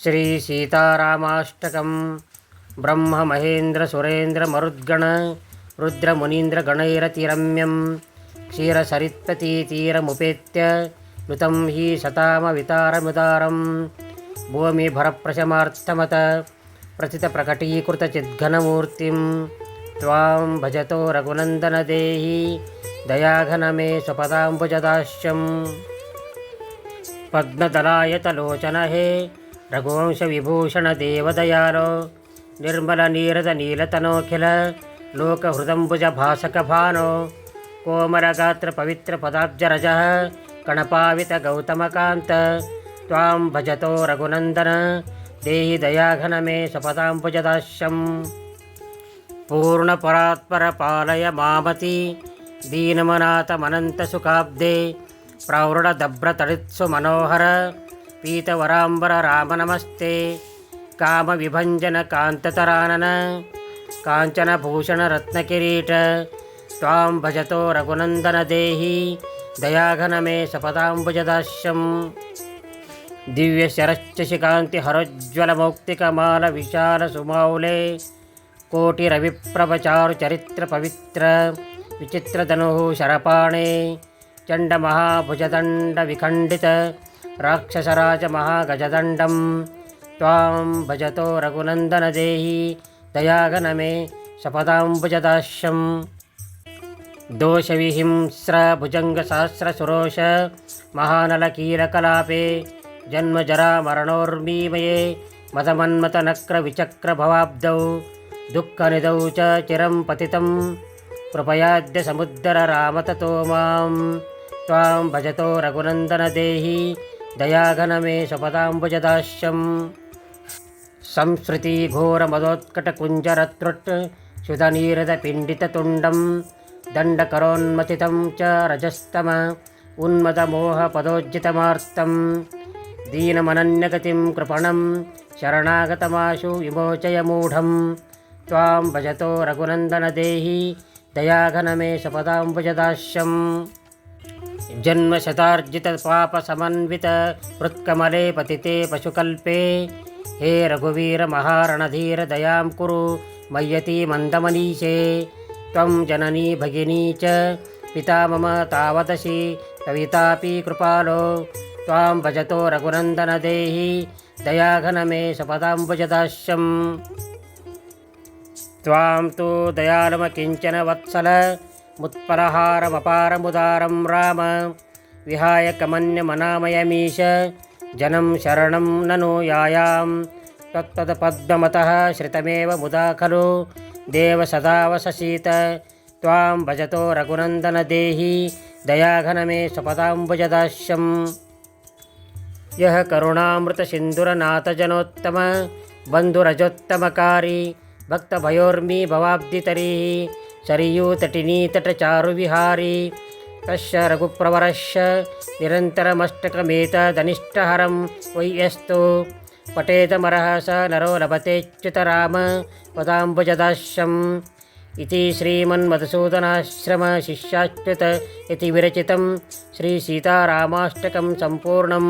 ಶ್ರೀ ಸೀತಾರಾಮಾಷ್ಟಕಂ ಬ್ರಹ್ಮ ಮಹೇಂದ್ರ ಸುರೇಂದ್ರ ಮರುದ್ಗಣ ರುದ್ರ ಮುನೀಂದ್ರ ಗಣೈರತಿರಮ್ಯಂ ಕ್ಷೀರಸರಿತ್ಪತೀತೀರಮುಪೇತ್ಯ ನುತಂ ಹಿ ಶತಾಮ ವಿತಾರಮುದಾರಂ ಭೂಮಿ ಭರಪ್ರಶಮಾರ್ಥಮತ ಪ್ರಚಿತ ಪ್ರಕಟೀಕೃತ ಚಿದ್ಘನಮೂರ್ತಿಂ ತ್ವಾಂ ಭಜತೋ ರಘುನಂದನ ದೇಹಿ ದಯಾಘನ ಮೇ ಸ್ವಪದಾಂಬುಜದಾಶ್ಯಂ ಪದ್ಮದಲಾಯತಲೋಚನ ಹೇ ರಘುವಂಶ ವಿಭೂಷಣ ದೇವದಯಾಲೋ ನಿರ್ಮಲ ನೀರದ ನೀಲತನೋಖಿಲ ಲೋಕಹೃದಂಬುಜ ಭಾಸಕ ಭಾನೋ ಕೋಮಲ ಗಾತ್ರ ಪವಿತ್ರ ಪದಾಬ್ಜರಜ ಕಣಪಾವಿತ ಗೌತಮಕಾಂತ ತ್ವಾಂ ಭಜತೋ ರಘುನಂದನ ದೇಹಿ ದಯಾಘನ ಮೇ ಸ್ವಪದಾಂಬುಜದಾಶ್ಯಂ ಪೂರ್ಣಪರಾತ್ಪರ ಪಾಲಯ ಮಾಮತಿ ದೀನಮನಾಥಮನಂತ ಸುಖಾಬ್ದೆ ಪ್ರೌಢದಭ್ರತಳಿತ್ಸು ಮನೋಹರ ಪೀತವರಾಂಬರ ರಾಮ ನಮಸ್ತೆ ಕಾಮ ವಿಭಂಜನ ಕಾಂತತರಾನನ ಕಾಂಚನ ಭೂಷಣ ರತ್ನಕಿರೀಟ ತ್ವಾಂ ಭಜತೋ ರಘುನಂದನ ದೇಹಿ ದಯಾಘನ ಮೇ ಸಪದಾಂಬುಜದಾಶ್ಯಂ ದಿವ್ಯ ಶರಶ್ಚಶಿಕಾಂತಿ ಹರೋಜ್ವಲ ಮೌಕ್ತಿಕಮಾಲ ವಿಶಾಲ ಸುಮೌಲೆ ಕೋಟಿ ರವಿಪ್ರಭಚಾರು ಚರಿತ್ರ ಪವಿತ್ರ ವಿಚಿತ್ರಧನು ಶರಪಾಣೆ ಚಂಡ ಮಹಾಭುಜದಂಡ ವಿಖಂಡಿತ ರಾಕ್ಷಸರಾಜ ಮಹಾಗಜದಂಡಂ ತ್ವಾಂ ಭಜತೋ ರಘುನಂದನ ದೇಹಿ ದಯಾಘನ ಮೇ ಸಪದಾಂಬುಜದಾಶ್ಯಂ ದೋಷವಿಹಿಂಸ್ರ ಭುಜಂಗ ಸಹಸ್ರ ಸುರೋಷ ಮಹಾನಲಕೀಲಕಲಾಪೆ ಜನ್ಮಜರಾ ಮರಣೋರ್ಮೀಮಯೇ ಮದಮನ್ಮತ ನಕ್ರ ವಿಚಕ್ರ ಭವಾಬ್ದೌ ದುಃಖನಿಧೌ ಚ ಚಿರಂ ಪತಿತಂ ಕೃಪಯಾದ್ಯ ಸಮುದ್ರ ರಾಮತತೋ ಮಾಂ ತ್ವಾಂ ಭಜತೋ ರಘುನಂದನ ದೇಹಿ ದಯಾಘನ ಮೇ ಸ್ವಪದಾಂಬುಜದಾಶ್ಯಂ ಸಂಸ್ಮೃತಿ ಘೋರ ಮದೋತ್ಕಟ ಕುಂಜರತೃಟ್ ಶುಧನೀರದ ಪಿಂಡಿತ ತುಂಡಂ ದಂಡಕರೋನ್ಮಥಿತಂ ಚ ರಜಸ್ತಮ ಉನ್ಮದ ಮೋಹ ಪದೋಜ್ಜಿತಮಾರ್ತಂ ದೀನಮನನ್ಯಗತಿಂ ಕೃಪಣಂ ಶರಣಾಗತಮಾಶು ವಿಮೋಚಯ ಮೂಢಂ ತ್ವಾಂ ಭಜತೋ ರಘುನಂದನ ದೇಹಿ ದಯಾಘನ ಮೇ ಸಪದಾಂಬುಜದಾಶ್ಯಂ ಜನ್ಮಶತಾರ್ಜಿತ ಪಾಪ ಸಮನ್ವಿತ ಹೃತ್ಕಮಲೆ ಪತಿತೆ ಪಶುಕಲ್ಪೆ ಹೇ ರಘುವೀರ ಮಹಾರಣಧೀರ ದಯಾಂ ಕುರು ಮಯ್ಯತಿ ಮಂದಮನೀಶೇ ತ್ವಂ ಜನನೀ ಭಗಿನೀ ಚ ಪಿತಾ ಮಮ ತಾವದಶಿ ಕವಿತಾಪಿ ಕೃಪಾಲೋ ತ್ವಾಂ ಭಜತೋ ರಘುನಂದನ ದೇಹಿ ದಯಾಘನ ಮೇ ಸಪದಾಂಬುಜದಾಶ್ಯಂ ತ್ವಾಂ ತು ದಯಾಲಮ ಕಿಂಚನ ವತ್ಸಲ ಮುತ್ಪಲಹಾರಮಪಾರಮುದಾರಂ ರಾಮ ವಿಹಾಯ ಕಮನ್ಯಮನಾಮಯಮೀಶ ಜನಂ ಶರಣಂ ನನು ಯಾಯಾಂ ತತ್ತದ ಪದ್ಮಮತಃ ಶ್ರಿತಮೇವ ಮುದಾ ಖಲು ದೇವ ಸದಾ ವಸಸೀತ ತ್ವಾಂ ಭಜತೋ ರಘುನಂದನ ದೇಹಿ ದಯಾಘನ ಮೇ ಸ್ವಪದಾಂಬುಜದಾಶ್ಯಂ ಯಃ ಕರುಣಾಮೃತ ಸಿಂಧುರನಾಥ ಜನೋತ್ತಮ ಬಂಧುರಜೋತ್ತಮಕಾರಿ ಭಕ್ತಭಯೋರ್ಮಿ ಭವಾಬ್ಧಿತರೀ ಸರಿಯೂತಟಿನೀತಟಚಾರು ವಿಹಾರಿ ತಸ್ಯ ರಘುಪ್ರವರಶ್ಯ ನಿರಂತರಮಷ್ಟಕಮೇತದನಿಷ್ಟಹರಂ ವೈಯಸ್ತು ಪಟೇದಮರಃ ಸ ನರೋ ಲಭತೆಚ್ಯುತರಾಮ ಪದಾಂಬುಜದಾಶ್ಯಂ ಇತಿ ಶ್ರೀಮನ್ಮಧುಸೂದನಾಶ್ರಮ ಶಿಷ್ಯಾಚ್ಯುತ ಇತಿ ವಿರಚಿತಂ ಶ್ರೀ ಸೀತಾರಾಮಾಷ್ಟಕಂ ಸಂಪೂರ್ಣಂ.